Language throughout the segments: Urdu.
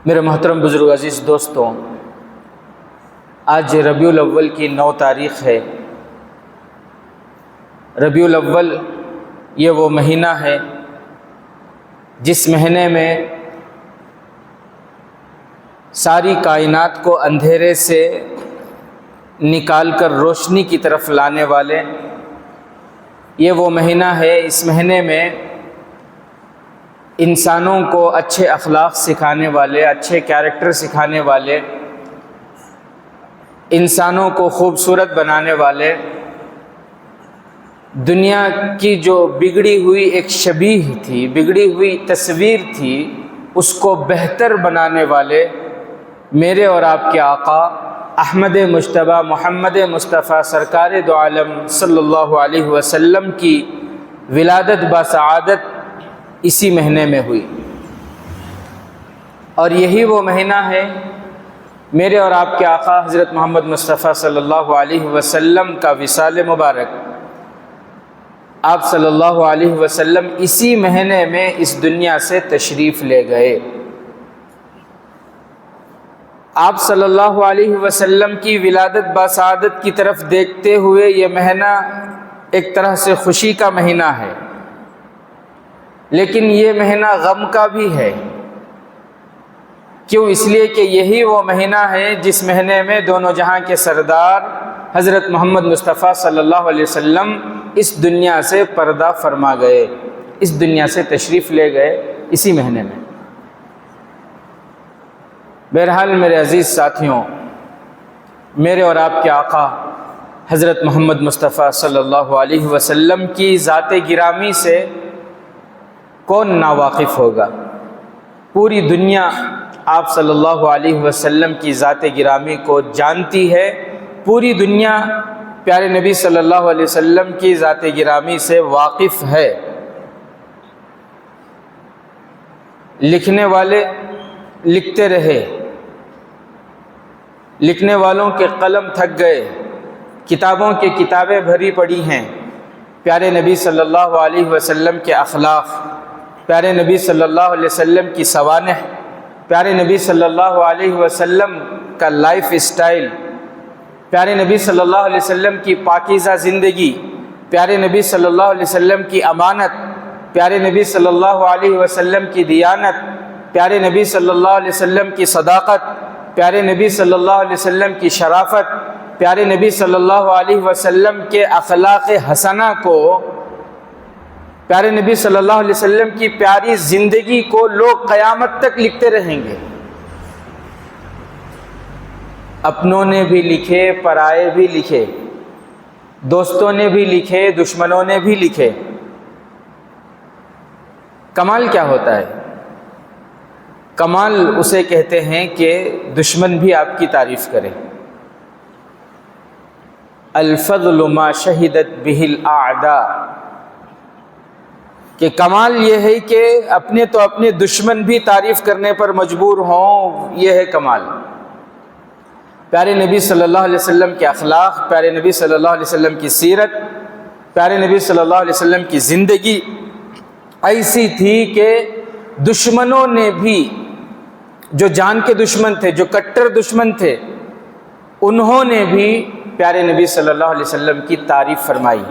میرے محترم بزرگ عزیز دوستوں، آج ربیع الاول کی 9 تاریخ ہے۔ ربیع الاول یہ وہ مہینہ ہے جس مہینے میں ساری کائنات کو اندھیرے سے نکال کر روشنی کی طرف لانے والے یہ وہ مہینہ ہے۔ اس مہینے میں انسانوں کو اچھے اخلاق سکھانے والے، اچھے کیریکٹر سکھانے والے، انسانوں کو خوبصورت بنانے والے، دنیا کی جو بگڑی ہوئی ایک شبیہ تھی، بگڑی ہوئی تصویر تھی، اس کو بہتر بنانے والے میرے اور آپ کے آقا احمد مجتبیٰ محمد مصطفیٰ سرکار دو عالم صلی اللہ علیہ وسلم کی ولادت بسعادت اسی مہینے میں ہوئی، اور یہی وہ مہینہ ہے میرے اور آپ کے آقا حضرت محمد مصطفیٰ صلی اللہ علیہ وسلم کا وصال مبارک۔ آپ صلی اللہ علیہ وسلم اسی مہینے میں اس دنیا سے تشریف لے گئے۔ آپ صلی اللہ علیہ وسلم کی ولادت بسعادت کی طرف دیکھتے ہوئے یہ مہینہ ایک طرح سے خوشی کا مہینہ ہے، لیکن یہ مہینہ غم کا بھی ہے۔ کیوں؟ اس لیے کہ یہی وہ مہینہ ہے جس مہینے میں دونوں جہاں کے سردار حضرت محمد مصطفیٰ صلی اللہ علیہ وسلم اس دنیا سے پردہ فرما گئے، اس دنیا سے تشریف لے گئے اسی مہینے میں۔ بہرحال میرے عزیز ساتھیوں، میرے اور آپ کے آقا حضرت محمد مصطفیٰ صلی اللہ علیہ وسلم کی ذات گرامی سے کون ناواقف ہوگا؟ پوری دنیا آپ صلی اللہ علیہ وسلم کی ذات گرامی کو جانتی ہے، پوری دنیا پیارے نبی صلی اللہ علیہ وسلم کی ذات گرامی سے واقف ہے۔ لکھنے والے لکھتے رہے، لکھنے والوں کے قلم تھک گئے، کتابوں کی کتابیں بھری پڑی ہیں پیارے نبی صلی اللہ علیہ وسلم کے اخلاق، پیارے نبی صلی اللہ علیہ وسلم کی سوانح، پیارے نبی صلی اللہ علیہ وسلم کا لائف اسٹائل، پیارے نبی صلی اللہ علیہ وسلم کی پاکیزہ زندگی، پیارے نبی صلی اللہ علیہ وسلم کی امانت، پیارے نبی صلی اللہ علیہ وسلم کی دیانت، پیارے نبی صلی اللہ علیہ وسلم کی صداقت، پیارے نبی صلی اللہ علیہ وسلم کی شرافت، پیارے نبی صلی اللہ علیہ وسلم کے اخلاق حسنہ کو، پیارے نبی صلی اللہ علیہ وسلم کی پیاری زندگی کو لوگ قیامت تک لکھتے رہیں گے۔ اپنوں نے بھی لکھے، پرائے بھی لکھے، دوستوں نے بھی لکھے، دشمنوں نے بھی لکھے۔ کمال کیا ہوتا ہے؟ کمال اسے کہتے ہیں کہ دشمن بھی آپ کی تعریف کرے۔ الفضل ما شہدت بہ الاعداء، کہ کمال یہ ہے کہ اپنے تو اپنے دشمن بھی تعریف کرنے پر مجبور ہوں، یہ ہے کمال۔ پیارے نبی صلی اللہ علیہ وسلم کے اخلاق، پیارے نبی صلی اللہ علیہ وسلم کی سیرت، پیارے نبی صلی اللہ علیہ وسلم کی زندگی ایسی تھی کہ دشمنوں نے بھی، جو جان کے دشمن تھے، جو کٹر دشمن تھے، انہوں نے بھی پیارے نبی صلی اللہ علیہ وسلم کی تعریف فرمائی۔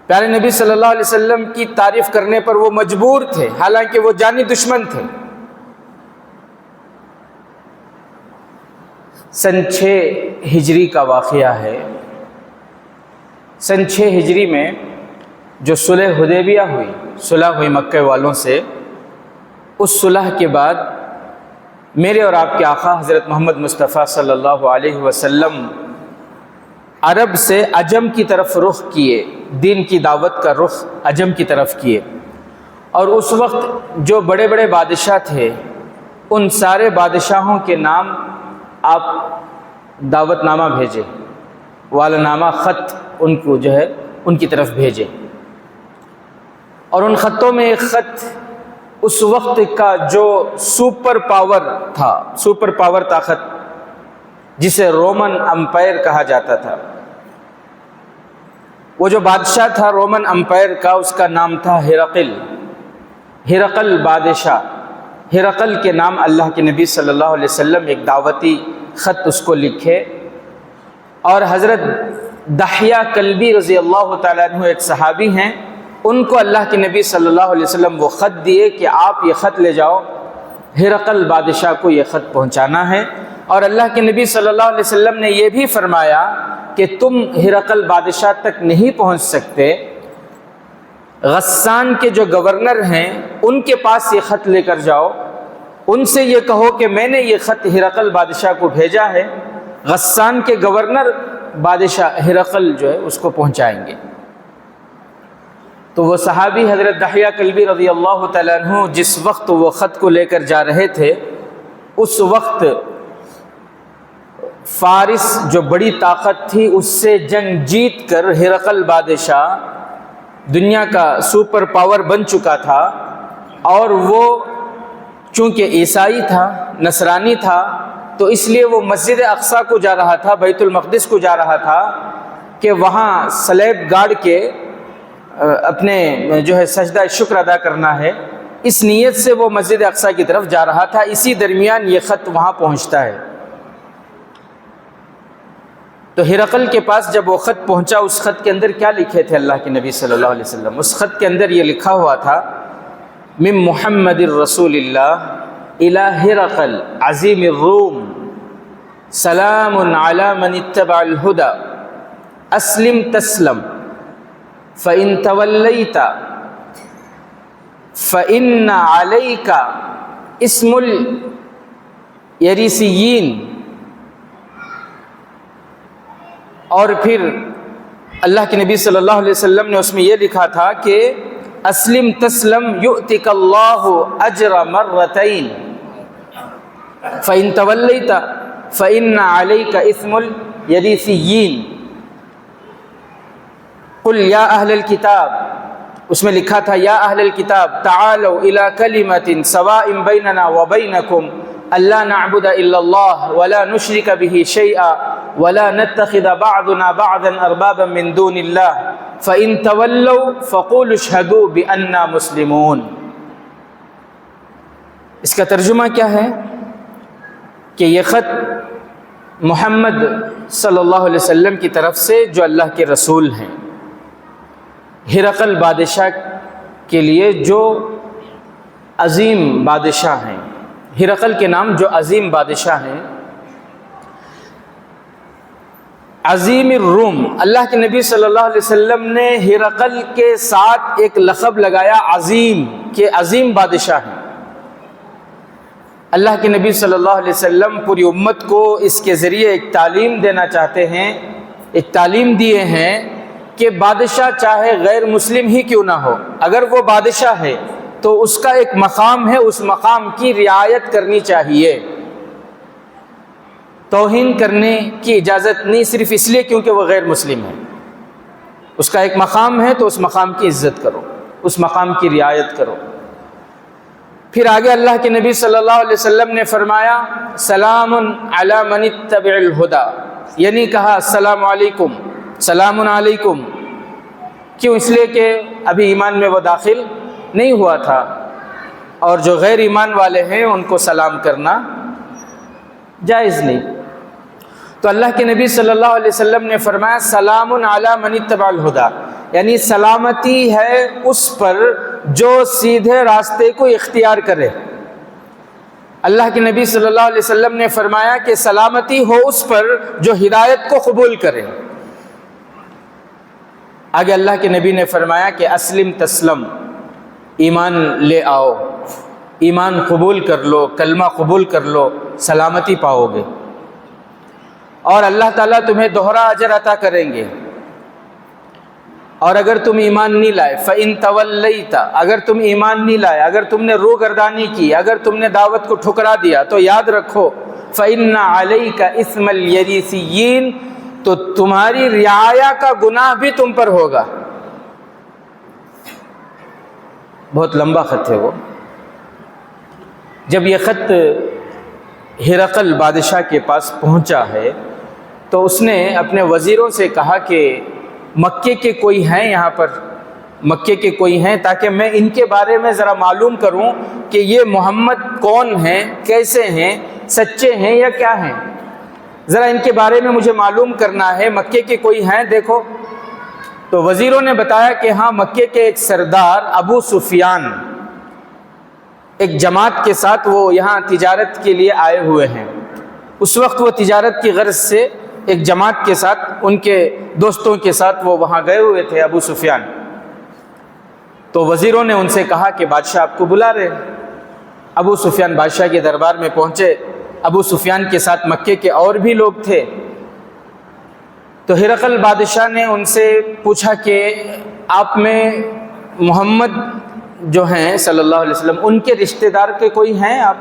پیارے نبی صلی اللہ علیہ وسلم کی تعریف کرنے پر وہ مجبور تھے، حالانکہ وہ جانی دشمن تھے۔ سن 6 ہجری کا واقعہ ہے۔ سن 6 ہجری میں جو صلح حدیبیہ ہوئی، صلح ہوئی مکہ والوں سے، اس صلح کے بعد میرے اور آپ کے آقا حضرت محمد مصطفیٰ صلی اللہ علیہ وسلم عرب سے عجم کی طرف رخ کیے، دین کی دعوت کا رخ عجم کی طرف کیے، اور اس وقت جو بڑے بڑے بادشاہ تھے ان سارے بادشاہوں کے نام آپ دعوت نامہ بھیجے، والا نامہ، خط ان کو جو ہے ان کی طرف بھیجے، اور ان خطوں میں ایک خط اس وقت کا جو سپر پاور طاقت جسے رومن امپائر کہا جاتا تھا، وہ جو بادشاہ تھا رومن امپائر کا، اس کا نام تھا ہرقل بادشاہ۔ ہرقل کے نام اللہ کے نبی صلی اللہ علیہ وسلم ایک دعوتی خط اس کو لکھے، اور حضرت دحیہ کلبی رضی اللہ تعالیٰ عنہ ایک صحابی ہیں، ان کو اللہ کے نبی صلی اللہ علیہ وسلم وہ خط دیے کہ آپ یہ خط لے جاؤ، ہرقل بادشاہ کو یہ خط پہنچانا ہے۔ اور اللہ کے نبی صلی اللہ علیہ وسلم نے یہ بھی فرمایا کہ تم ہرقل بادشاہ تک نہیں پہنچ سکتے، غسان کے جو گورنر ہیں ان کے پاس یہ خط لے کر جاؤ، ان سے یہ کہو کہ میں نے یہ خط ہرقل بادشاہ کو بھیجا ہے، غسان کے گورنر بادشاہ ہرقل جو ہے اس کو پہنچائیں گے۔ تو وہ صحابی حضرت دحیہ کلبی رضی اللہ تعالیٰ عنہ جس وقت وہ خط کو لے کر جا رہے تھے، اس وقت فارس جو بڑی طاقت تھی اس سے جنگ جیت کر ہرقل بادشاہ دنیا کا سپر پاور بن چکا تھا، اور وہ چونکہ عیسائی تھا، نصرانی تھا، تو اس لیے وہ مسجد اقصیٰ کو جا رہا تھا، بیت المقدس کو جا رہا تھا کہ وہاں صلیب گاڑ کے اپنے جو ہے سجدہ شکر ادا کرنا ہے، اس نیت سے وہ مسجد اقصیٰ کی طرف جا رہا تھا۔ اسی درمیان یہ خط وہاں پہنچتا ہے۔ تو ہرقل کے پاس جب وہ خط پہنچا، اس خط کے اندر کیا لکھے تھے اللہ کے نبی صلی اللہ علیہ وسلم؟ اس خط کے اندر یہ لکھا ہوا تھا، من محمد الرسول اللہ الی ہرقل عظیم الروم سلام علی من اتبع الہدی اسلم تسلم فإن تولیت فإن علیک اسم الیریسیین۔ اور پھر اللہ کے نبی صلی اللہ علیہ وسلم نے اس میں یہ لکھا تھا کہ اسلم تسلم یؤتک اللہ اجر مرتین فإن تولیت فإن علیک اسم الیریسیین قل یا اہل الکتاب، اس میں لکھا تھا یا اہل الکتاب تعالوا الی کلمۃ سواء بیننا وبینکم الا نعبد الا اللہ ولا نشرک به شیئا ولا نتخذ بعضنا بعضا اربابا من دون اللہ فإن تولوا فقولوا اشہدوا بأننا مسلمون۔ اس کا ترجمہ کیا ہے کہ یہ خط محمد صلی اللہ علیہ وسلم کی طرف سے جو اللہ کے رسول ہیں، ہرقل بادشاہ کے لیے جو عظیم بادشاہ ہیں، ہرقل کے نام جو عظیم بادشاہ ہیں، عظیم الروم، اللہ کے نبی صلی اللہ علیہ وسلم نے ہرقل کے ساتھ ایک لقب لگایا عظیم، کہ عظیم بادشاہ ہیں۔ اللہ کے نبی صلی اللہ علیہ وسلم پوری امت کو اس کے ذریعے ایک تعلیم دینا چاہتے ہیں، ایک تعلیم دیے ہیں کہ بادشاہ چاہے غیر مسلم ہی کیوں نہ ہو، اگر وہ بادشاہ ہے تو اس کا ایک مقام ہے، اس مقام کی رعایت کرنی چاہیے، توہین کرنے کی اجازت نہیں، صرف اس لیے کیونکہ وہ غیر مسلم ہے۔ اس کا ایک مقام ہے تو اس مقام کی عزت کرو، اس مقام کی رعایت کرو۔ پھر آگے اللہ کے نبی صلی اللہ علیہ وسلم نے فرمایا سلام علی من اتبع الہدی، یعنی کہا السلام علیکم، سلام علیکم، کیوں؟ اس لیے کہ ابھی ایمان میں وہ داخل نہیں ہوا تھا، اور جو غیر ایمان والے ہیں ان کو سلام کرنا جائز نہیں۔ تو اللہ کے نبی صلی اللہ علیہ وسلم نے فرمایا سلام علی من اتبع الہدی، یعنی سلامتی ہے اس پر جو سیدھے راستے کو اختیار کرے۔ اللہ کے نبی صلی اللہ علیہ وسلم نے فرمایا کہ سلامتی ہو اس پر جو ہدایت کو قبول کرے۔ آگے اللہ کے نبی نے فرمایا کہ اسلم تسلم، ایمان لے آؤ، ایمان قبول کر لو، کلمہ قبول کر لو، سلامتی پاؤ گے، اور اللہ تعالیٰ تمہیں دوہرا اجر عطا کریں گے۔ اور اگر تم ایمان نہیں لائے فَإِن تَوَلَّيْتَ، اگر تم ایمان نہیں لائے، اگر تم نے روگردانی کی، اگر تم نے دعوت کو ٹھکرا دیا، تو یاد رکھو فَإِنَّ عَلَيْكَ إِثْمَ الْيَرِيثِيِّينَ، تو تمہاری رعایا کا گناہ بھی تم پر ہوگا۔ بہت لمبا خط ہے وہ۔ جب یہ خط ہرقل بادشاہ کے پاس پہنچا ہے تو اس نے اپنے وزیروں سے کہا کہ مکے کے کوئی ہیں یہاں پر مکے کے کوئی ہیں تاکہ میں ان کے بارے میں ذرا معلوم کروں کہ یہ محمد کون ہیں، کیسے ہیں، سچے ہیں یا کیا ہیں، ذرا ان کے بارے میں مجھے معلوم کرنا ہے، مکے کے کوئی ہیں دیکھو۔ تو وزیروں نے بتایا کہ ہاں مکے کے ایک سردار ابو سفیان ایک جماعت کے ساتھ وہ یہاں تجارت کے لیے آئے ہوئے ہیں۔ اس وقت وہ تجارت کی غرض سے ایک جماعت کے ساتھ، ان کے دوستوں کے ساتھ وہ وہاں گئے ہوئے تھے ابو سفیان۔ تو وزیروں نے ان سے کہا کہ بادشاہ آپ کو بلا رہے ہیں۔ ابو سفیان بادشاہ کے دربار میں پہنچے۔ ابو سفیان کے ساتھ مکے کے اور بھی لوگ تھے۔ تو ہرقل بادشاہ نے ان سے پوچھا کہ آپ میں محمد جو ہیں صلی اللہ علیہ وسلم ان کے رشتہ دار کے کوئی ہیں آپ؟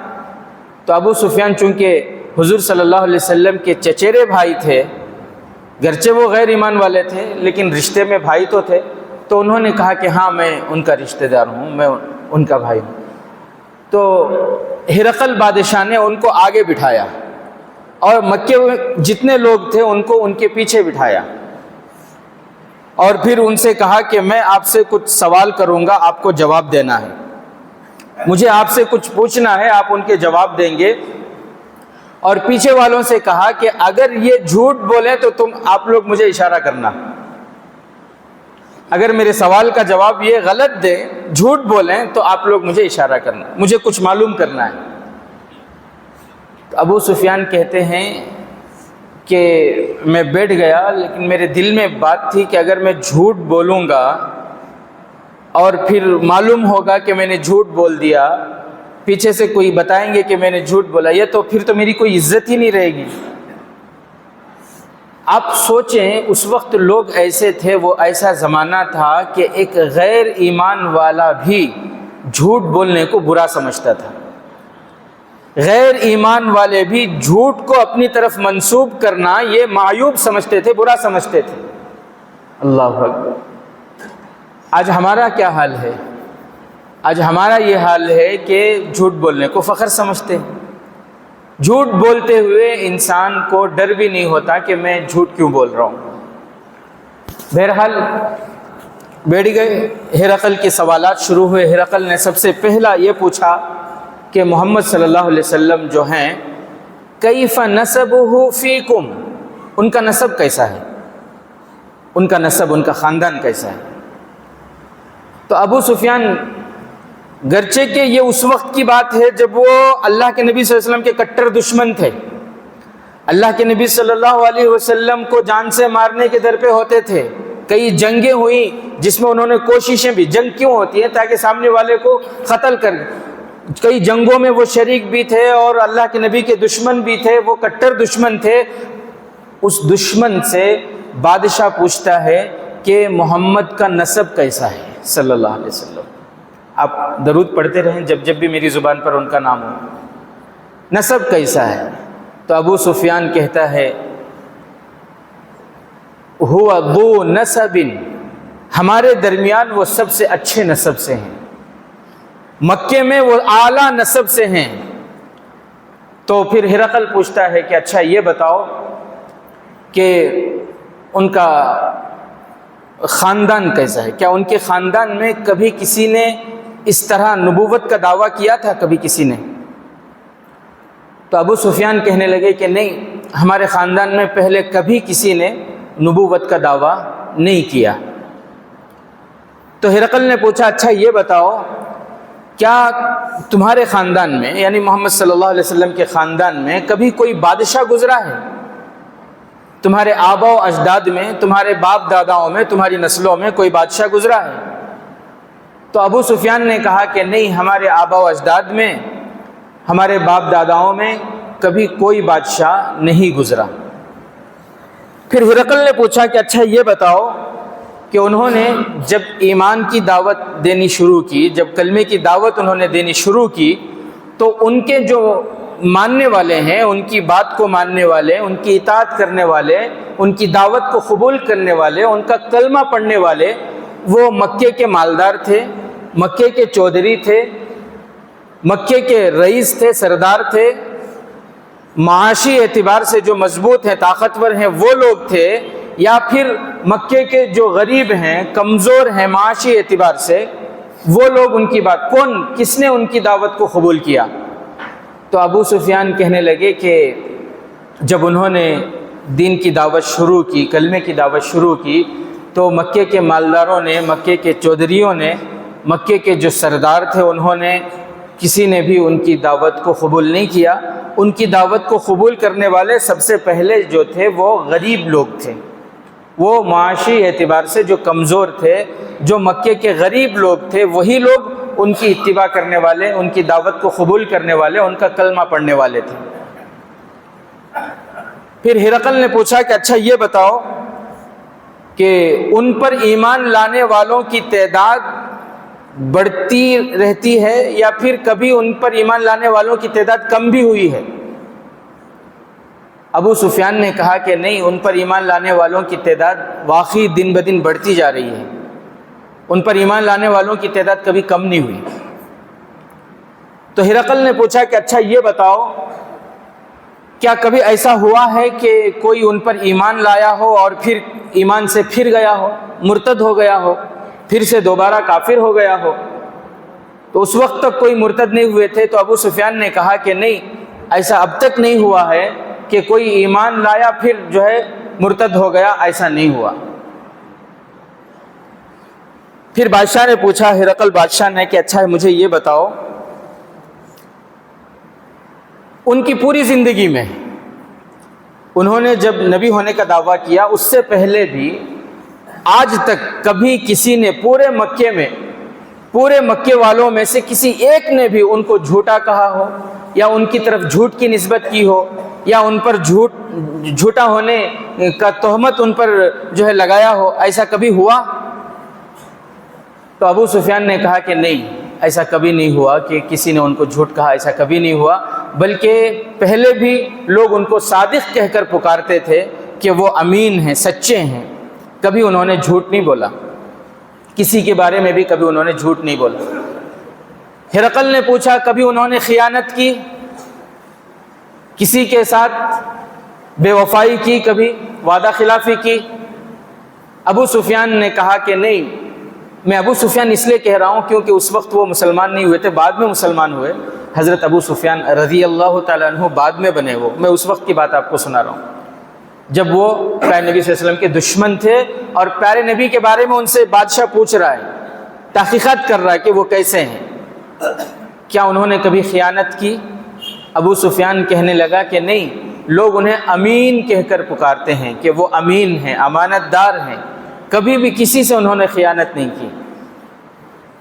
تو ابو سفیان چونکہ حضور صلی اللہ علیہ وسلم کے چچیرے بھائی تھے، گرچہ وہ غیر ایمان والے تھے لیکن رشتے میں بھائی تو تھے، تو انہوں نے کہا کہ ہاں میں ان کا رشتہ دار ہوں، میں ان کا بھائی ہوں۔ تو ہرقل بادشاہ نے ان کو آگے بٹھایا اور مکے میں جتنے لوگ تھے ان کو ان کے پیچھے بٹھایا، اور پھر ان سے کہا کہ میں آپ سے کچھ سوال کروں گا، آپ کو جواب دینا ہے، مجھے آپ سے کچھ پوچھنا ہے، آپ ان کے جواب دیں گے۔ اور پیچھے والوں سے کہا کہ اگر یہ جھوٹ بولیں تو آپ لوگ مجھے اشارہ کرنا، اگر میرے سوال کا جواب یہ غلط دیں، جھوٹ بولیں، تو آپ لوگ مجھے اشارہ کرنا، مجھے کچھ معلوم کرنا ہے۔ تو ابو سفیان کہتے ہیں کہ میں بیٹھ گیا، لیکن میرے دل میں بات تھی کہ اگر میں جھوٹ بولوں گا اور پھر معلوم ہوگا کہ میں نے جھوٹ بول دیا، پیچھے سے کوئی بتائیں گے کہ میں نے جھوٹ بولا، یہ تو پھر تو میری کوئی عزت ہی نہیں رہے گی۔ آپ سوچیں اس وقت لوگ ایسے تھے، وہ ایسا زمانہ تھا کہ ایک غیر ایمان والا بھی جھوٹ بولنے کو برا سمجھتا تھا، غیر ایمان والے بھی جھوٹ کو اپنی طرف منسوب کرنا یہ معیوب سمجھتے تھے، برا سمجھتے تھے۔ اللہ اکبر۔ آج ہمارا کیا حال ہے؟ آج ہمارا یہ حال ہے کہ جھوٹ بولنے کو فخر سمجھتے ہیں۔ جھوٹ بولتے ہوئے انسان کو ڈر بھی نہیں ہوتا کہ میں جھوٹ کیوں بول رہا ہوں۔ بہرحال بیٹھ گئے، ہرقل کے سوالات شروع ہوئے۔ ہرقل نے سب سے پہلا یہ پوچھا کہ محمد صلی اللہ علیہ وسلم جو ہیں کیف نسبہ فیکم، ان کا نسب کیسا ہے، ان کا نسب، ان کا خاندان کیسا ہے؟ تو ابو سفیان، گرچہ کہ یہ اس وقت کی بات ہے جب وہ اللہ کے نبی صلی اللہ علیہ وسلم کے کٹر دشمن تھے، اللہ کے نبی صلی اللہ علیہ وسلم کو جان سے مارنے کے در پہ ہوتے تھے، کئی جنگیں ہوئیں جس میں انہوں نے کوششیں بھی، جنگ کیوں ہوتی ہے؟ تاکہ سامنے والے کو قتل کر، کئی جنگوں میں وہ شریک بھی تھے اور اللہ کے نبی کے دشمن بھی تھے، وہ کٹر دشمن تھے۔ اس دشمن سے بادشاہ پوچھتا ہے کہ محمد کا نسب کیسا ہے صلی اللہ علیہ وسلم۔ آپ درود پڑھتے رہیں جب جب بھی میری زبان پر ان کا نام ہو، نسب کیسا ہے؟ تو ابو سفیان کہتا ہے ہوا ذو نسب، ہمارے درمیان وہ سب سے اچھے نسب سے ہیں، مکے میں وہ اعلیٰ نسب سے ہیں۔ تو پھر ہرقل پوچھتا ہے کہ اچھا یہ بتاؤ کہ ان کا خاندان کیسا ہے، کیا ان کے خاندان میں کبھی کسی نے اس طرح نبوت کا دعویٰ کیا تھا، کبھی کسی نے؟ تو ابو سفیان کہنے لگے کہ نہیں، ہمارے خاندان میں پہلے کبھی کسی نے نبوت کا دعویٰ نہیں کیا۔ تو ہرقل نے پوچھا اچھا یہ بتاؤ کیا تمہارے خاندان میں، یعنی محمد صلی اللہ علیہ وسلم کے خاندان میں کبھی کوئی بادشاہ گزرا ہے؟ تمہارے آبا و اجداد میں، تمہارے باپ داداؤں میں، تمہاری نسلوں میں کوئی بادشاہ گزرا ہے؟ تو ابو سفیان نے کہا کہ نہیں، ہمارے آبا و اجداد میں، ہمارے باپ داداؤں میں کبھی کوئی بادشاہ نہیں گزرا۔ پھر ہرقل نے پوچھا کہ اچھا یہ بتاؤ کہ انہوں نے جب ایمان کی دعوت دینی شروع کی، جب کلمے کی دعوت انہوں نے دینی شروع کی، تو ان کے جو ماننے والے ہیں، ان کی بات کو ماننے والے، ان کی اطاعت کرنے والے، ان کی دعوت کو قبول کرنے والے، ان کا کلمہ پڑھنے والے، وہ مکے کے مالدار تھے، مکے کے چودھری تھے، مکے کے رئیس تھے، سردار تھے، معاشی اعتبار سے جو مضبوط ہیں، طاقتور ہیں، وہ لوگ تھے، یا پھر مکے کے جو غریب ہیں، کمزور ہیں معاشی اعتبار سے، وہ لوگ ان کی بات، کس نے ان کی دعوت کو قبول کیا؟ تو ابو سفیان کہنے لگے کہ جب انہوں نے دین کی دعوت شروع کی، کلمے کی دعوت شروع کی، تو مکے کے مالداروں نے، مکے کے چودھریوں نے، مکے کے جو سردار تھے، انہوں نے کسی نے بھی ان کی دعوت کو قبول نہیں کیا۔ ان کی دعوت کو قبول کرنے والے سب سے پہلے جو تھے وہ غریب لوگ تھے، وہ معاشی اعتبار سے جو کمزور تھے، جو مکے کے غریب لوگ تھے، وہی لوگ ان کی اتباع کرنے والے، ان کی دعوت کو قبول کرنے والے، ان کا کلمہ پڑھنے والے تھے۔ پھر ہرقل نے پوچھا کہ اچھا یہ بتاؤ کہ ان پر ایمان لانے والوں کی تعداد بڑھتی رہتی ہے یا پھر کبھی ان پر ایمان لانے والوں کی تعداد کم بھی ہوئی ہے؟ ابو سفیان نے کہا کہ نہیں، ان پر ایمان لانے والوں کی تعداد واقعی دن بدن بڑھتی جا رہی ہے، ان پر ایمان لانے والوں کی تعداد کبھی کم نہیں ہوئی۔ تو ہرقل نے پوچھا کہ اچھا یہ بتاؤ، کیا کبھی ایسا ہوا ہے کہ کوئی ان پر ایمان لایا ہو اور پھر ایمان سے پھر گیا ہو، مرتد ہو گیا ہو، پھر سے دوبارہ کافر ہو گیا ہو؟ تو اس وقت تک کوئی مرتد نہیں ہوئے تھے۔ تو ابو سفیان نے کہا کہ نہیں، ایسا اب تک نہیں ہوا ہے کہ کوئی ایمان لایا پھر جو ہے مرتد ہو گیا، ایسا نہیں ہوا۔ پھر بادشاہ نے پوچھا، ہرقل بادشاہ نے، کہ اچھا مجھے یہ بتاؤ، ان کی پوری زندگی میں انہوں نے جب نبی ہونے کا دعویٰ کیا، اس سے پہلے بھی آج تک کبھی کسی نے پورے مکے والوں میں سے کسی ایک نے بھی ان کو جھوٹا کہا ہو، یا ان کی طرف جھوٹ کی نسبت کی ہو، یا ان پر جھوٹا ہونے کا تہمت ان پر جو ہے لگایا ہو؟ ایسا کبھی ہوا؟ تو ابو سفیان نے کہا کہ نہیں، ایسا کبھی نہیں ہوا کہ کسی نے ان کو جھوٹ کہا، ایسا کبھی نہیں ہوا، بلکہ پہلے بھی لوگ ان کو صادق کہہ کر پکارتے تھے کہ وہ امین ہیں، سچے ہیں، کبھی انہوں نے جھوٹ نہیں بولا، کسی کے بارے میں بھی کبھی انہوں نے جھوٹ نہیں بولا۔ ہرقل نے پوچھا کبھی انہوں نے خیانت کی، کسی کے ساتھ بے وفائی کی، کبھی وعدہ خلافی کی؟ ابو سفیان نے کہا کہ نہیں۔ میں ابو سفیان اس لیے کہہ رہا ہوں کیونکہ اس وقت وہ مسلمان نہیں ہوئے تھے، بعد میں مسلمان ہوئے۔ حضرت ابو سفیان رضی اللہ تعالیٰ عنہ بعد میں بنے، میں اس وقت کی بات آپ کو سنا رہا ہوں جب وہ پیارے نبی صلی اللہ علیہ وسلم کے دشمن تھے، اور پیارے نبی کے بارے میں ان سے بادشاہ پوچھ رہا ہے، تحقیقات کر رہا ہے کہ وہ کیسے ہیں، کیا انہوں نے کبھی خیانت کی؟ ابو سفیان کہنے لگا کہ نہیں، لوگ انہیں امین کہہ کر پکارتے ہیں کہ وہ امین ہیں، امانت دار ہیں، کبھی بھی کسی سے انہوں نے خیانت نہیں کی۔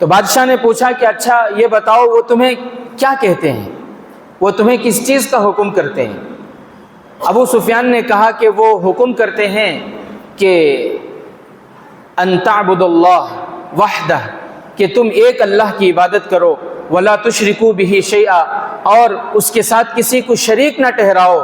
تو بادشاہ نے پوچھا کہ اچھا یہ بتاؤ، وہ تمہیں کیا کہتے ہیں، وہ تمہیں کس چیز کا حکم کرتے ہیں؟ ابو سفیان نے کہا کہ وہ حکم کرتے ہیں کہ ان تعبد اللہ وحدہ، کہ تم ایک اللہ کی عبادت کرو، ولا تشرکوا بہ شیئا، اور اس کے ساتھ کسی کو شریک نہ ٹھہراؤ۔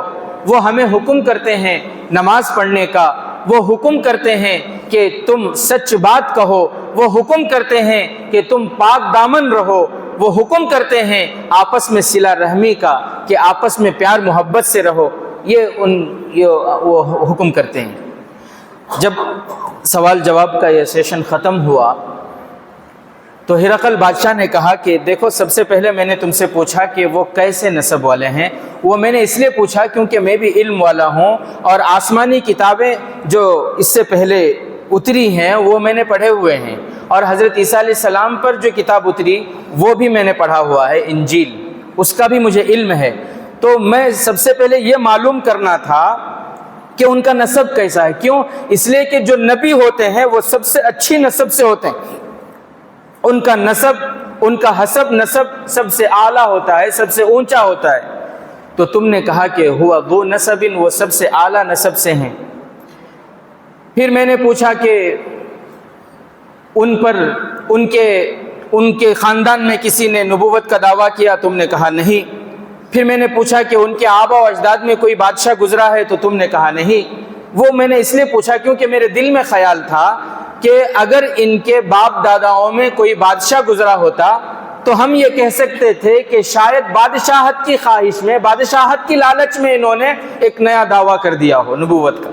وہ ہمیں حکم کرتے ہیں نماز پڑھنے کا، وہ حکم کرتے ہیں کہ تم سچ بات کہو، وہ حکم کرتے ہیں کہ تم پاک دامن رہو، وہ حکم کرتے ہیں آپس میں صلہ رحمی کا، کہ آپس میں پیار محبت سے رہو، وہ حکم کرتے ہیں۔ جب سوال جواب کا یہ سیشن ختم ہوا تو ہرقل بادشاہ نے کہا کہ دیکھو، سب سے پہلے میں نے تم سے پوچھا کہ وہ کیسے نسب والے ہیں، وہ میں نے اس لیے پوچھا کیونکہ میں بھی علم والا ہوں، اور آسمانی کتابیں جو اس سے پہلے اتری ہیں وہ میں نے پڑھے ہوئے ہیں، اور حضرت عیسیٰ علیہ السلام پر جو کتاب اتری وہ بھی میں نے پڑھا ہوا ہے، انجیل، اس کا بھی مجھے علم ہے۔ تو میں سب سے پہلے یہ معلوم کرنا تھا کہ ان کا نسب کیسا ہے۔ کیوں؟ اس لیے کہ جو نبی ہوتے ہیں وہ سب سے اچھی نسب سے ہوتے ہیں، ان کا نسب، ان کا حسب نسب سب سے اعلیٰ ہوتا ہے، سب سے اونچا ہوتا ہے۔ تو تم نے کہا کہ ہوا ذو نسب، وہ سب سے اعلیٰ نسب سے ہیں۔ پھر میں نے پوچھا کہ ان پر ان کے خاندان میں کسی نے نبوت کا دعویٰ کیا؟ تم نے کہا نہیں۔ پھر میں نے پوچھا کہ ان کے آبا و اجداد میں کوئی بادشاہ گزرا ہے؟ تو تم نے کہا نہیں۔ وہ میں نے اس لیے پوچھا کیونکہ میرے دل میں خیال تھا کہ اگر ان کے باپ داداؤں میں کوئی بادشاہ گزرا ہوتا تو ہم یہ کہہ سکتے تھے کہ شاید بادشاہت کی خواہش میں، بادشاہت کی لالچ میں انہوں نے ایک نیا دعویٰ کر دیا ہو نبوت کا۔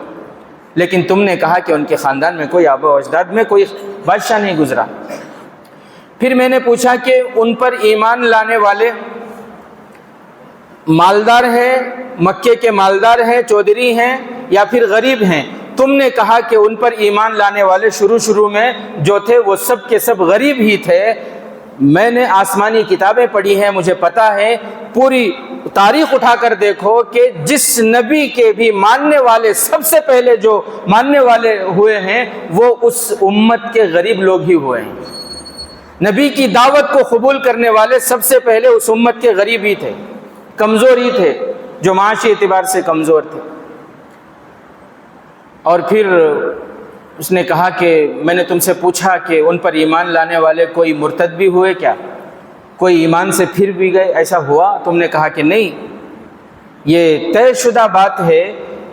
لیکن تم نے کہا کہ ان کے خاندان میں کوئی آبا و اجداد میں کوئی بادشاہ نہیں گزرا۔ پھر میں نے پوچھا کہ ان پر ایمان لانے والے مالدار ہیں، مکے کے مالدار ہیں، چودھری ہیں، یا پھر غریب ہیں؟ تم نے کہا کہ ان پر ایمان لانے والے شروع میں جو تھے وہ سب کے سب غریب ہی تھے۔ میں نے آسمانی کتابیں پڑھی ہیں، مجھے پتہ ہے، پوری تاریخ اٹھا کر دیکھو کہ جس نبی کے بھی ماننے والے سب سے پہلے جو ماننے والے ہوئے ہیں وہ اس امت کے غریب لوگ ہی ہوئے ہیں۔ نبی کی دعوت کو قبول کرنے والے سب سے پہلے اس امت کے غریب ہی تھے، کمزور ہی تھے، جو معاشی اعتبار سے کمزور تھے۔ اور پھر اس نے کہا کہ میں نے تم سے پوچھا کہ ان پر ایمان لانے والے کوئی مرتد بھی ہوئے کیا؟ کوئی ایمان سے پھر بھی گئے، ایسا ہوا؟ تم نے کہا کہ نہیں، یہ طے شدہ بات ہے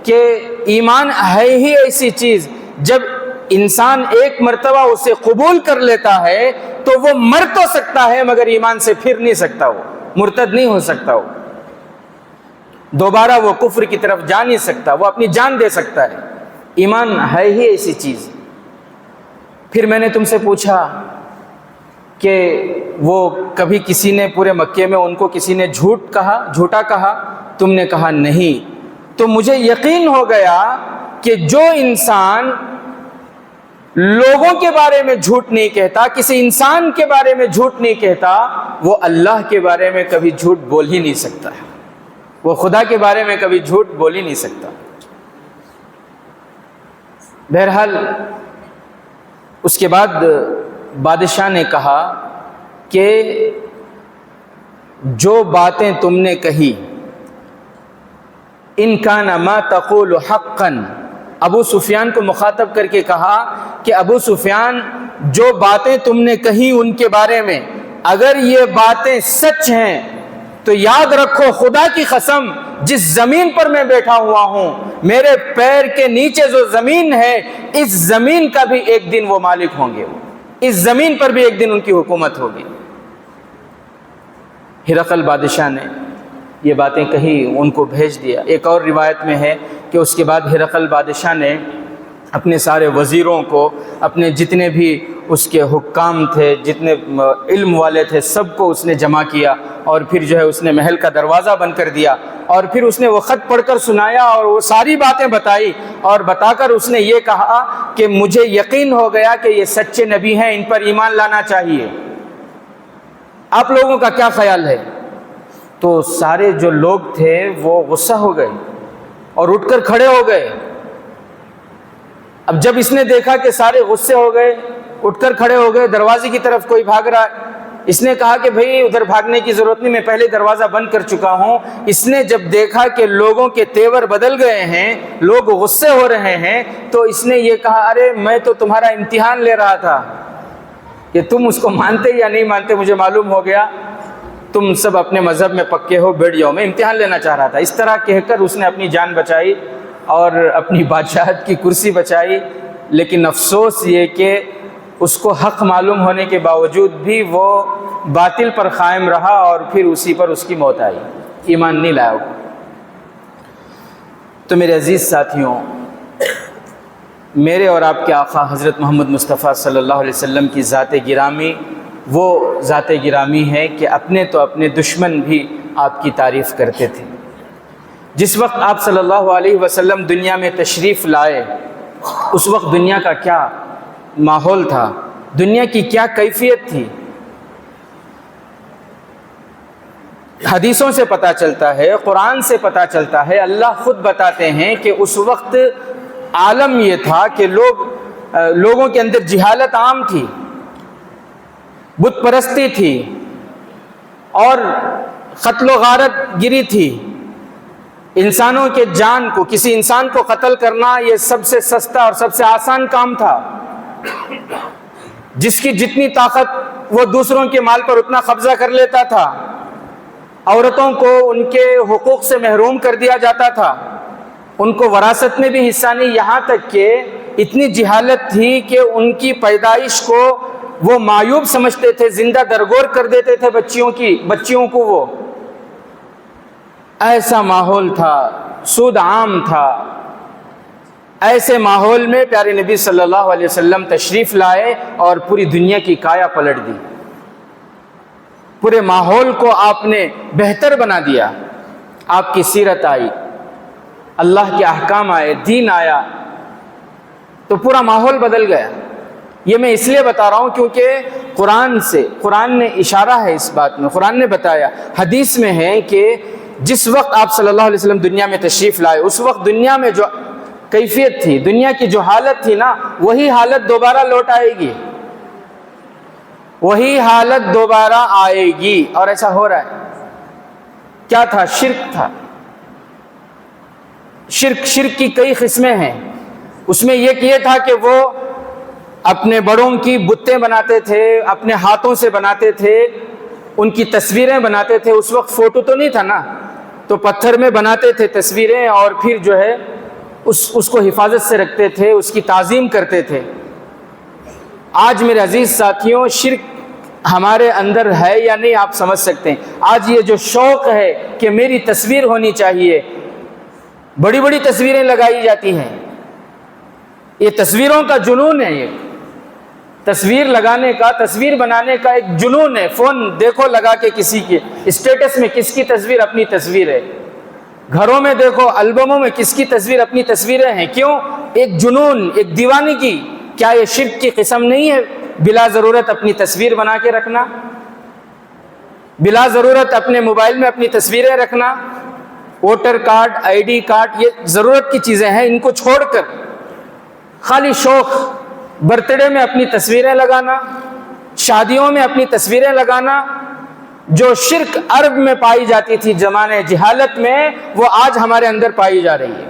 کہ ایمان ہے ہی ایسی چیز، جب انسان ایک مرتبہ اسے قبول کر لیتا ہے تو وہ مر تو سکتا ہے مگر ایمان سے پھر نہیں سکتا، وہ مرتد نہیں ہو سکتا، وہ دوبارہ وہ کفر کی طرف جا نہیں سکتا، وہ اپنی جان دے سکتا ہے۔ ایمان ہے ہی ایسی چیز۔ پھر میں نے تم سے پوچھا کہ وہ کبھی کسی نے پورے مکے میں ان کو کسی نے جھوٹا کہا؟ تم نے کہا نہیں۔ تو مجھے یقین ہو گیا کہ جو انسان لوگوں کے بارے میں جھوٹ نہیں کہتا، کسی انسان کے بارے میں جھوٹ نہیں کہتا، وہ اللہ کے بارے میں کبھی جھوٹ بول ہی نہیں سکتا ہے، وہ خدا کے بارے میں کبھی جھوٹ بول ہی نہیں سکتا۔ بہرحال اس کے بعد بادشاہ نے کہا کہ جو باتیں تم نے کہی ان کان ما تقول حقا، ابو سفیان کو مخاطب کر کے کہا کہ ابو سفیان جو باتیں تم نے کہی ان کے بارے میں اگر یہ باتیں سچ ہیں تو یاد رکھو خدا کی قسم جس زمین پر میں بیٹھا ہوا ہوں، میرے پیر کے نیچے جو زمین ہے اس زمین کا بھی ایک دن وہ مالک ہوں گے، اس زمین پر بھی ایک دن ان کی حکومت ہوگی۔ ہرقل بادشاہ نے یہ باتیں کہی، ان کو بھیج دیا۔ ایک اور روایت میں ہے کہ اس کے بعد ہرقل بادشاہ نے اپنے سارے وزیروں کو، اپنے جتنے بھی اس کے حکام تھے، جتنے علم والے تھے، سب کو اس نے جمع کیا، اور پھر جو ہے اس نے محل کا دروازہ بند کر دیا، اور پھر اس نے وہ خط پڑھ کر سنایا اور وہ ساری باتیں بتائی، اور بتا کر اس نے یہ کہا کہ مجھے یقین ہو گیا کہ یہ سچے نبی ہیں، ان پر ایمان لانا چاہیے۔ آپ لوگوں کا کیا خیال ہے؟ تو سارے جو لوگ تھے وہ غصہ ہو گئے اور اٹھ کر کھڑے ہو گئے۔ اب جب اس نے دیکھا کہ سارے غصے ہو گئے، اٹھ کر کھڑے ہو گئے، دروازے کی طرف کوئی بھاگ رہا ہے، اس نے کہا کہ بھئی ادھر بھاگنے کی ضرورت نہیں، میں پہلے دروازہ بند کر چکا ہوں۔ اس نے جب دیکھا کہ لوگوں کے تیور بدل گئے ہیں، لوگ غصے ہو رہے ہیں، تو اس نے یہ کہا ارے میں تو تمہارا امتحان لے رہا تھا کہ تم اس کو مانتے یا نہیں مانتے، مجھے معلوم ہو گیا تم سب اپنے مذہب میں پکے ہو، بیٹھ جاؤ، میں امتحان لینا چاہ رہا تھا۔ اس طرح کہہ کر اس نے اپنی جان بچائی اور اپنی بادشاہت کی کرسی بچائی، لیکن افسوس یہ کہ اس کو حق معلوم ہونے کے باوجود بھی وہ باطل پر قائم رہا اور پھر اسی پر اس کی موت آئی، ایمان نہیں لایا۔ تو میرے عزیز ساتھیوں، میرے اور آپ کے آقا حضرت محمد مصطفیٰ صلی اللہ علیہ وسلم کی ذات گرامی وہ ذات گرامی ہے کہ اپنے تو اپنے دشمن بھی آپ کی تعریف کرتے تھے۔ جس وقت آپ صلی اللہ علیہ وسلم دنیا میں تشریف لائے اس وقت دنیا کا کیا ماحول تھا، دنیا کی کیا کیفیت تھی؟ حدیثوں سے پتہ چلتا ہے، قرآن سے پتہ چلتا ہے، اللہ خود بتاتے ہیں کہ اس وقت عالم یہ تھا کہ لوگوں کے اندر جہالت عام تھی، بت پرستی تھی اور قتل و غارت گری تھی۔ انسانوں کے جان کو، کسی انسان کو قتل کرنا یہ سب سے سستا اور سب سے آسان کام تھا۔ جس کی جتنی طاقت وہ دوسروں کے مال پر اتنا قبضہ کر لیتا تھا۔ عورتوں کو ان کے حقوق سے محروم کر دیا جاتا تھا، ان کو وراثت میں بھی حصہ نہیں، یہاں تک کہ اتنی جہالت تھی کہ ان کی پیدائش کو وہ معیوب سمجھتے تھے، زندہ درگور کر دیتے تھے بچیوں کو۔ وہ ایسا ماحول تھا، سود عام تھا، ایسے ماحول میں پیارے نبی صلی اللہ علیہ وسلم تشریف لائے اور پوری دنیا کی کایا پلٹ دی، پورے ماحول کو آپ نے بہتر بنا دیا۔ آپ کی سیرت آئی، اللہ کے احکام آئے، دین آیا، تو پورا ماحول بدل گیا۔ یہ میں اس لیے بتا رہا ہوں کیونکہ قرآن نے اشارہ ہے اس بات میں، قرآن نے بتایا، حدیث میں ہے کہ جس وقت آپ صلی اللہ علیہ وسلم دنیا میں تشریف لائے، اس وقت دنیا میں جو کیفیت تھی، دنیا کی جو حالت تھی نا، وہی حالت دوبارہ لوٹ آئے گی، وہی حالت دوبارہ آئے گی، اور ایسا ہو رہا ہے۔ کیا تھا؟ شرک تھا۔ شرک کی کئی قسمیں ہیں۔ اس میں یہ تھا کہ وہ اپنے بڑوں کی بتیں بناتے تھے، اپنے ہاتھوں سے بناتے تھے، ان کی تصویریں بناتے تھے۔ اس وقت فوٹو تو نہیں تھا نا، تو پتھر میں بناتے تھے تصویریں، اور پھر جو ہے اس کو حفاظت سے رکھتے تھے، اس کی تعظیم کرتے تھے۔ آج میرے عزیز ساتھیوں، شرک ہمارے اندر ہے یا نہیں آپ سمجھ سکتے ہیں۔ آج یہ جو شوق ہے کہ میری تصویر ہونی چاہیے، بڑی بڑی تصویریں لگائی جاتی ہیں، یہ تصویروں کا جنون ہے۔ یہ تصویر لگانے کا، تصویر بنانے کا ایک جنون ہے۔ فون دیکھو لگا کے کسی کے اسٹیٹس میں کس کی تصویر، اپنی تصویر ہے۔ گھروں میں دیکھو البموں میں کس کی تصویر، اپنی تصویریں ہیں۔ کیوں؟ ایک جنون، ایک دیوانگی۔ کیا یہ شرک کی قسم نہیں ہے؟ بلا ضرورت اپنی تصویر بنا کے رکھنا، بلا ضرورت اپنے موبائل میں اپنی تصویریں رکھنا، voter card, I D card, یہ ضرورت کی چیزیں ہیں، ان کو چھوڑ کر خالی شوق، برتھ ڈے میں اپنی تصویریں لگانا، شادیوں میں اپنی تصویریں لگانا۔ جو شرک عرب میں پائی جاتی تھی زمانے جہالت میں، وہ آج ہمارے اندر پائی جا رہی ہے۔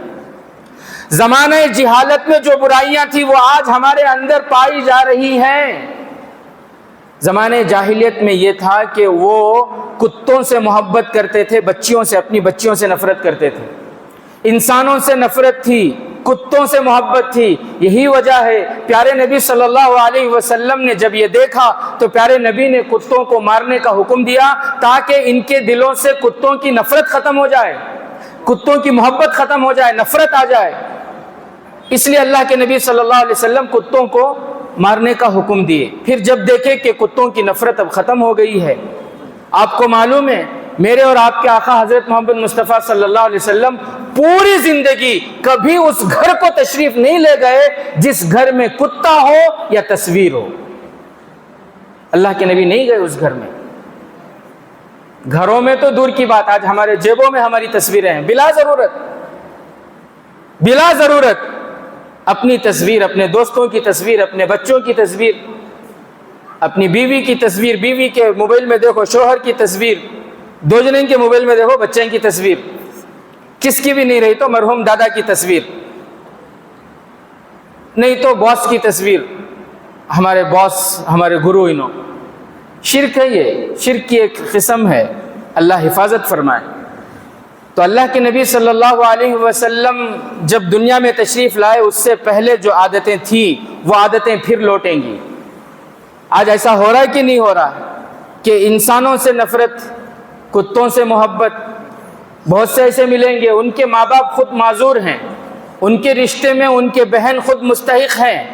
زمانے جہالت میں جو برائیاں تھیں، وہ آج ہمارے اندر پائی جا رہی ہیں۔ زمانے جاہلیت میں یہ تھا کہ وہ کتوں سے محبت کرتے تھے، بچیوں سے، اپنی بچیوں سے نفرت کرتے تھے، انسانوں سے نفرت تھی، کتوں سے محبت تھی۔ یہی وجہ ہے پیارے نبی صلی اللہ علیہ وسلم نے جب یہ دیکھا تو پیارے نبی نے کتوں کو مارنے کا حکم دیا، تاکہ ان کے دلوں سے کتوں کی نفرت ختم ہو جائے، کتوں کی محبت ختم ہو جائے، نفرت آ جائے۔ اس لیے اللہ کے نبی صلی اللہ علیہ وسلم کتوں کو مارنے کا حکم دیے۔ پھر جب دیکھے کہ کتوں کی نفرت اب ختم ہو گئی ہے، آپ کو معلوم ہے میرے اور آپ کے آقا حضرت محمد مصطفیٰ صلی اللہ علیہ وسلم پوری زندگی کبھی اس گھر کو تشریف نہیں لے گئے جس گھر میں کتا ہو یا تصویر ہو۔ اللہ کے نبی نہیں گئے اس گھر میں۔ گھروں میں تو دور کی بات، آج ہمارے جیبوں میں ہماری تصویریں ہیں، بلا ضرورت اپنی تصویر، اپنے دوستوں کی تصویر، اپنے بچوں کی تصویر، اپنی بیوی کی تصویر، بیوی کے موبائل میں دیکھو شوہر کی تصویر، دو جنین کے موبائل میں دیکھو بچے کی تصویر، کس کی بھی نہیں رہی تو مرحوم دادا کی تصویر، نہیں تو باس کی تصویر، ہمارے باس، ہمارے گرو، انہوں۔ شرک ہے، یہ شرک کی ایک قسم ہے، اللہ حفاظت فرمائے۔ تو اللہ کے نبی صلی اللہ علیہ وسلم جب دنیا میں تشریف لائے، اس سے پہلے جو عادتیں تھیں وہ عادتیں پھر لوٹیں گی۔ آج ایسا ہو رہا ہے کہ نہیں ہو رہا کہ انسانوں سے نفرت، کتوں سے محبت؟ بہت سے ایسے ملیں گے، ان کے ماں باپ خود معذور ہیں، ان کے رشتے میں ان کے بہن خود مستحق ہیں،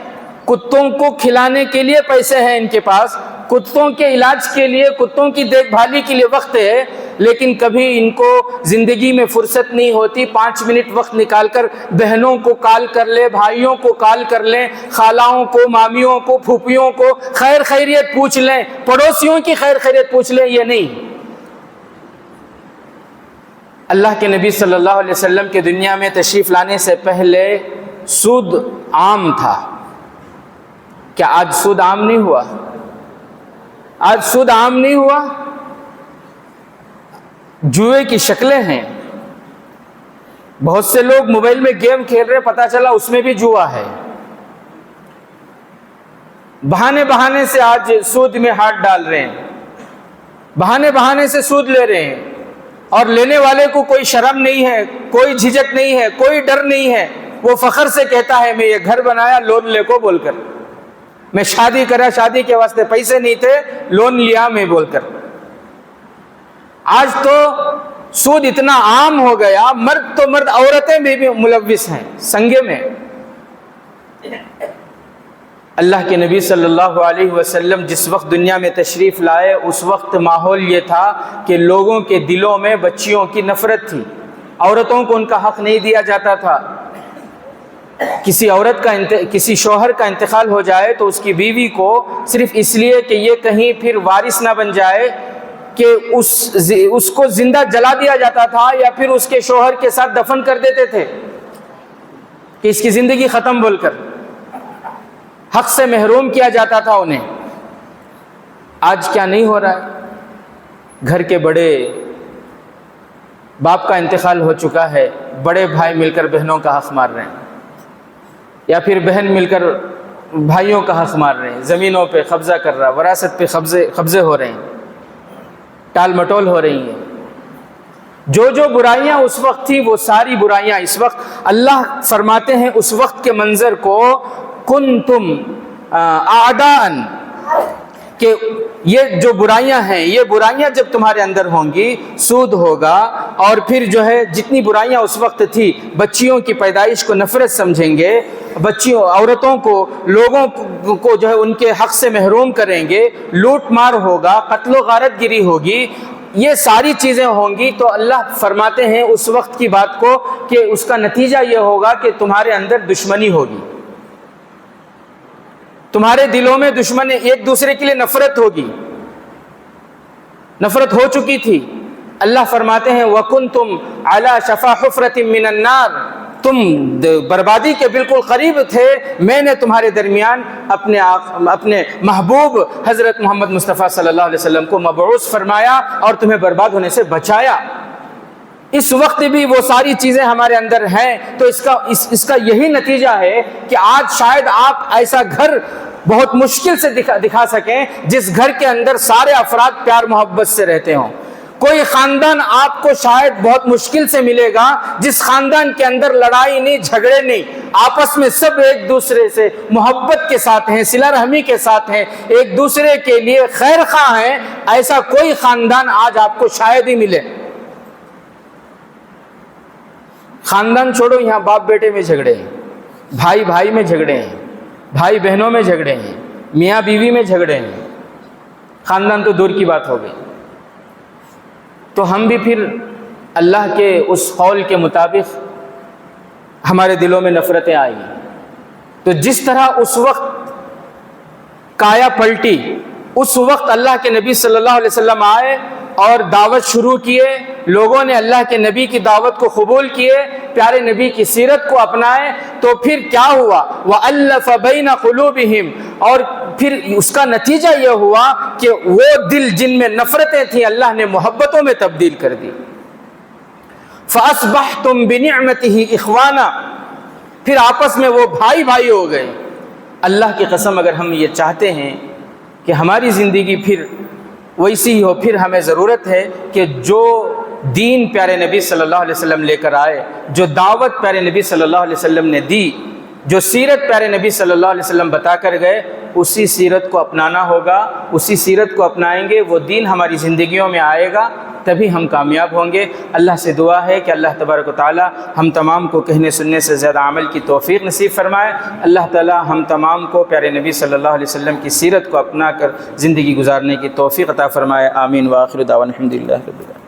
کتوں کو کھلانے کے لیے پیسے ہیں ان کے پاس، کتوں کے علاج کے لیے، کتوں کی دیکھ بھالی کے لیے وقت ہے، لیکن کبھی ان کو زندگی میں فرصت نہیں ہوتی 5 منٹ وقت نکال کر بہنوں کو کال کر لے، بھائیوں کو کال کر لیں، خالاؤں کو، مامیوں کو، پھوپھیوں کو خیر خیریت پوچھ لیں، پڑوسیوں کی خیر خیریت پوچھ لیں۔ یہ نہیں۔ اللہ کے نبی صلی اللہ علیہ وسلم کے دنیا میں تشریف لانے سے پہلے سود عام تھا۔ کیا آج سود عام نہیں ہوا؟ آج سود عام نہیں ہوا؟ جوئے کی شکلیں ہیں، بہت سے لوگ موبائل میں گیم کھیل رہے، پتہ چلا اس میں بھی جوا ہے۔ بہانے سے آج سود میں ہاتھ ڈال رہے ہیں، بہانے سے سود لے رہے ہیں، اور لینے والے کو کوئی شرم نہیں ہے، کوئی جھجک نہیں ہے، کوئی ڈر نہیں ہے۔ وہ فخر سے کہتا ہے میں یہ گھر بنایا لون لے کو بول کر، میں شادی کرا، شادی کے واسطے پیسے نہیں تھے، لون لیا میں بول کر۔ آج تو سود اتنا عام ہو گیا، مرد تو مرد، عورتیں بھی ملوث ہیں سنگے میں۔ اللہ کے نبی صلی اللہ علیہ وسلم جس وقت دنیا میں تشریف لائے اس وقت ماحول یہ تھا کہ لوگوں کے دلوں میں بچیوں کی نفرت تھی، عورتوں کو ان کا حق نہیں دیا جاتا تھا۔ کسی شوہر کا انتقال ہو جائے تو اس کی بیوی کو صرف اس لیے کہ یہ کہیں پھر وارث نہ بن جائے کہ اس کو زندہ جلا دیا جاتا تھا یا پھر اس کے شوہر کے ساتھ دفن کر دیتے تھے کہ اس کی زندگی ختم بول کر، حق سے محروم کیا جاتا تھا انہیں۔ آج کیا نہیں ہو رہا ہے؟ گھر کے بڑے، باپ کا انتقال ہو چکا ہے، بڑے بھائی مل کر بہنوں کا حق مار رہے ہیں، یا پھر بہن مل کر بھائیوں کا حق مار رہے ہیں، زمینوں پہ قبضہ کر رہا، وراثت پہ قبضے ہو رہے ہیں، ٹال مٹول ہو رہی ہیں۔ جو برائیاں اس وقت تھی وہ ساری برائیاں اس وقت اللہ فرماتے ہیں اس وقت کے منظر کو کنتم اعداء، کہ یہ جو برائیاں ہیں، یہ برائیاں جب تمہارے اندر ہوں گی سود ہوگا، اور پھر جو ہے جتنی برائیاں اس وقت تھی، بچیوں کی پیدائش کو نفرت سمجھیں گے، بچیوں عورتوں کو، لوگوں کو جو ہے ان کے حق سے محروم کریں گے، لوٹ مار ہوگا، قتل و غارت گری ہوگی، یہ ساری چیزیں ہوں گی، تو اللہ فرماتے ہیں اس وقت کی بات کو کہ اس کا نتیجہ یہ ہوگا کہ تمہارے اندر دشمنی ہوگی، تمہارے دلوں میں دشمنی، ایک دوسرے کے لیے نفرت ہوگی، نفرت ہو چکی تھی۔ اللہ فرماتے ہیں وَكُنْتُمْ عَلَى شَفَا حُفْرَةٍ مِّنَ النَّارِ، تم بربادی کے بالکل قریب تھے، میں نے تمہارے درمیان اپنے محبوب حضرت محمد مصطفیٰ صلی اللہ علیہ وسلم کو مبعوث فرمایا اور تمہیں برباد ہونے سے بچایا۔ اس وقت بھی وہ ساری چیزیں ہمارے اندر ہیں، تو اس کا یہی نتیجہ ہے کہ آج شاید آپ ایسا گھر بہت مشکل سے دکھا سکیں جس گھر کے اندر سارے افراد پیار محبت سے رہتے ہوں۔ کوئی خاندان آپ کو شاید بہت مشکل سے ملے گا جس خاندان کے اندر لڑائی نہیں، جھگڑے نہیں، آپس میں سب ایک دوسرے سے محبت کے ساتھ ہیں، صلہ رحمی کے ساتھ ہیں، ایک دوسرے کے لیے خیر خواہ ہیں، ایسا کوئی خاندان آج آپ کو شاید ہی ملے۔ خاندان چھوڑو، یہاں باپ بیٹے میں جھگڑے ہیں، بھائی بھائی میں جھگڑے ہیں، بھائی بہنوں میں جھگڑے ہیں، میاں بیوی میں جھگڑے ہیں، خاندان تو دور کی بات ہو گئی۔ تو ہم بھی پھر اللہ کے اس قول کے مطابق ہمارے دلوں میں نفرتیں آئیں، تو جس طرح اس وقت کایا پلٹی، اس وقت اللہ کے نبی صلی اللہ علیہ وسلم آئے اور دعوت شروع کیے، لوگوں نے اللہ کے نبی کی دعوت کو قبول کیے، پیارے نبی کی سیرت کو اپنائے، تو پھر کیا ہوا؟ وَأَلَّفَ بَيْنَ قُلُوبِهِمْ، اور پھر اس کا نتیجہ یہ ہوا کہ وہ دل جن میں نفرتیں تھیں اللہ نے محبتوں میں تبدیل کر دی۔ فَأَصْبَحْتُمْ بِنِعْمَتِهِ إِخْوَانًا، پھر آپس میں وہ بھائی بھائی ہو گئے۔ اللہ کی قسم اگر ہم یہ چاہتے ہیں کہ ہماری زندگی پھر ویسی ہی ہو، پھر ہمیں ضرورت ہے کہ جو دین پیارے نبی صلی اللہ علیہ وسلم لے کر آئے، جو دعوت پیارے نبی صلی اللہ علیہ وسلم نے دی، جو سیرت پیارے نبی صلی اللہ علیہ وسلم بتا کر گئے، اسی سیرت کو اپنانا ہوگا، اسی سیرت کو اپنائیں گے، وہ دین ہماری زندگیوں میں آئے گا، تبھی ہم کامیاب ہوں گے۔ اللہ سے دعا ہے کہ اللہ تبارک و تعالی ہم تمام کو کہنے سننے سے زیادہ عمل کی توفیق نصیب فرمائے۔ اللہ تعالی ہم تمام کو پیارے نبی صلی اللہ علیہ وسلم کی سیرت کو اپنا کر زندگی گزارنے کی توفیق عطا فرمائے۔ آمین۔ وآخر دعوانا الحمدللہ رب العالمین۔